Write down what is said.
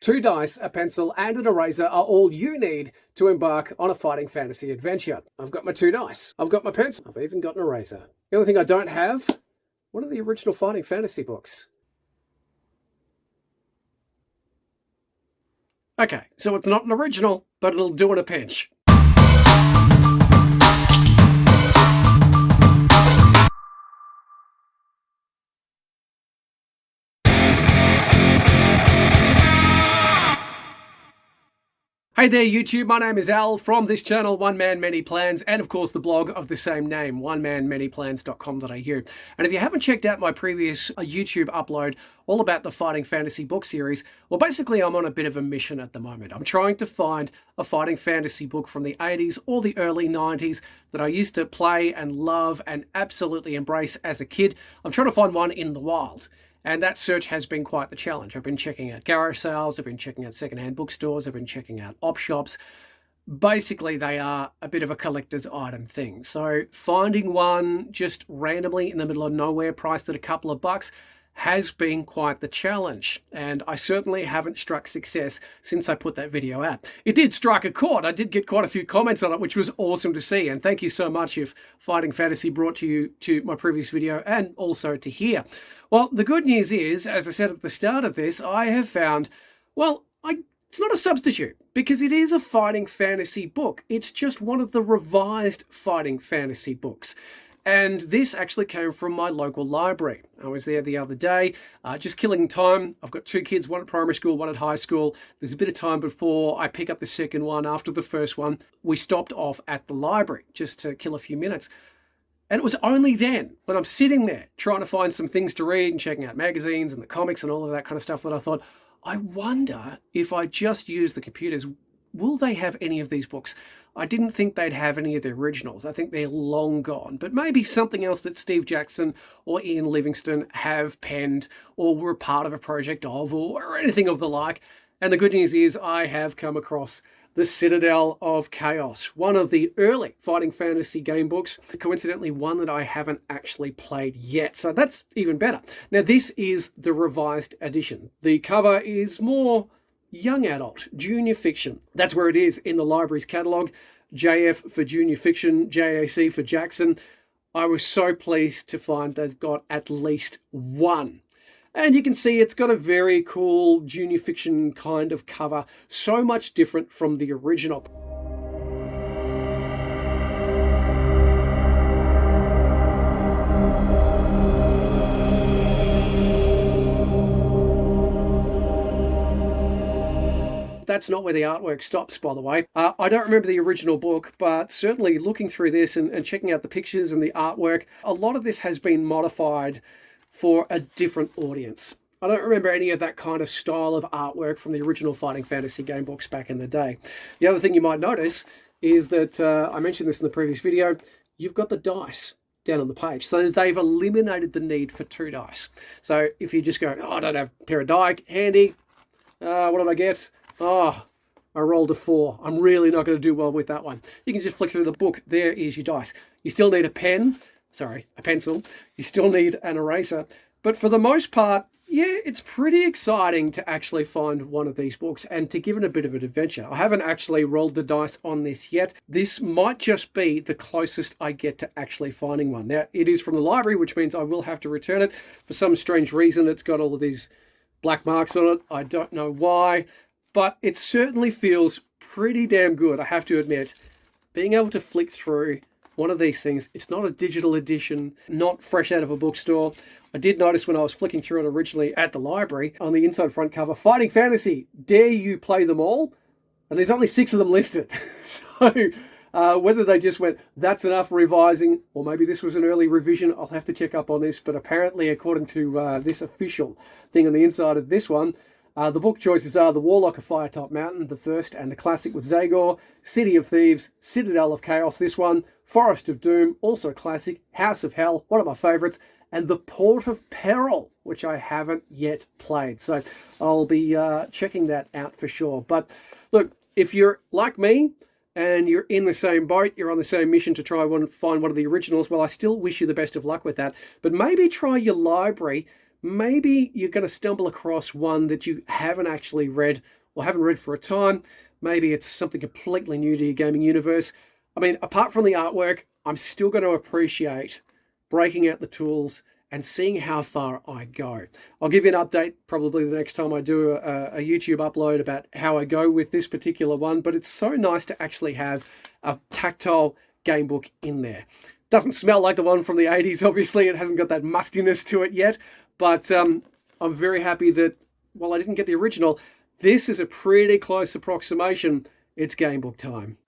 2 dice, a pencil, and an eraser are all you need to embark on a fighting fantasy adventure. I've got my 2 dice. I've got my pencil. I've even got an eraser. The only thing I don't have, what are the original fighting fantasy books? Okay, so it's not an original, but it'll do in a pinch. Hey there YouTube, my name is Al from this channel, One Man Many Plans, and of course the blog of the same name, onemanmanyplans.com.au. And if you haven't checked out my previous YouTube upload all about the Fighting Fantasy book series, well basically I'm on a bit of a mission at the moment. I'm trying to find a fighting fantasy book from the 80s or the early 90s that I used to play and love and absolutely embrace as a kid. I'm trying to find one in the wild. And that search has been quite the challenge. I've been checking out garage sales, I've been checking out secondhand bookstores, I've been checking out op shops. Basically, they are a bit of a collector's item thing. So finding one just randomly in the middle of nowhere, priced at a couple of bucks, has been quite the challenge. And I certainly haven't struck success since I put that video out. It did strike a chord. I did get quite a few comments on it, which was awesome to see. And thank you so much if Fighting Fantasy brought you to my previous video and also to here. Well, the good news is, as I said at the start of this, I have found, well, it's not a substitute because it is a fighting fantasy book. It's just one of the revised fighting fantasy books. And this actually came from my local library. I was there the other day, just killing time. I've got 2 kids, one at primary school, one at high school. There's a bit of time before I pick up the second one. After the first one, we stopped off at the library just to kill a few minutes. And it was only then, when I'm sitting there trying to find some things to read and checking out magazines and the comics and all of that kind of stuff, that I thought, I wonder if I just use the computers, will they have any of these books? I didn't think they'd have any of the originals. I think they're long gone. But maybe something else that Steve Jackson or Ian Livingstone have penned or were part of a project of or anything of the like. And the good news is I have come across The Citadel of Chaos, one of the early fighting fantasy game books, coincidentally one that I haven't actually played yet, so that's even better. Now this is the revised edition. The cover is more young adult, junior fiction. That's where it is in the library's catalogue. JF for junior fiction, JAC for Jackson. I was so pleased to find they've got at least one. And you can see it's got a very cool junior fiction kind of cover, so much different from the original. That's not where the artwork stops, by the way. I don't remember the original book, but certainly looking through this and checking out the pictures and the artwork, a lot of this has been modified for a different audience. I don't remember any of that kind of style of artwork from the original Fighting Fantasy game books back in the day. The other thing you might notice is that, I mentioned this in the previous video, you've got the dice down on the page. So they've eliminated the need for 2 dice. So if you just go, oh, I don't have a pair of die handy, what did I get? Oh, I rolled a 4. I'm really not going to do well with that one. You can just flick through the book. There is your dice. You still need a pencil. You still need an eraser. But for the most part, yeah, it's pretty exciting to actually find one of these books and to give it a bit of an adventure. I haven't actually rolled the dice on this yet. This might just be the closest I get to actually finding one. Now, it is from the library, which means I will have to return it. For some strange reason, it's got all of these black marks on it. I don't know why, but it certainly feels pretty damn good, I have to admit. Being able to flick through one of these things, it's not a digital edition, not fresh out of a bookstore. I did notice when I was flicking through it originally at the library, on the inside front cover, Fighting Fantasy, dare you play them all? And there's only 6 of them listed. So whether they just went, that's enough revising, or maybe this was an early revision, I'll have to check up on this. But apparently, according to this official thing on the inside of this one, the book choices are The Warlock of Firetop Mountain, the first, and the classic with Zagor, City of Thieves, Citadel of Chaos, this one, Forest of Doom, also a classic, House of Hell, one of my favourites, and The Port of Peril, which I haven't yet played. So I'll be checking that out for sure. But look, if you're like me and you're in the same boat, you're on the same mission to try and find one of the originals, well, I still wish you the best of luck with that. But maybe try your library maybe you're going to stumble across one that you haven't actually read or haven't read for a time. Maybe it's something completely new to your gaming universe. I mean, apart from the artwork, I'm still going to appreciate breaking out the tools and seeing how far I go. I'll give you an update probably the next time I do a YouTube upload about how I go with this particular one, but it's so nice to actually have a tactile game book in there. Doesn't smell like the one from the 80s, obviously. It hasn't got that mustiness to it yet, but I'm very happy that while I didn't get the original, this is a pretty close approximation. It's game book time.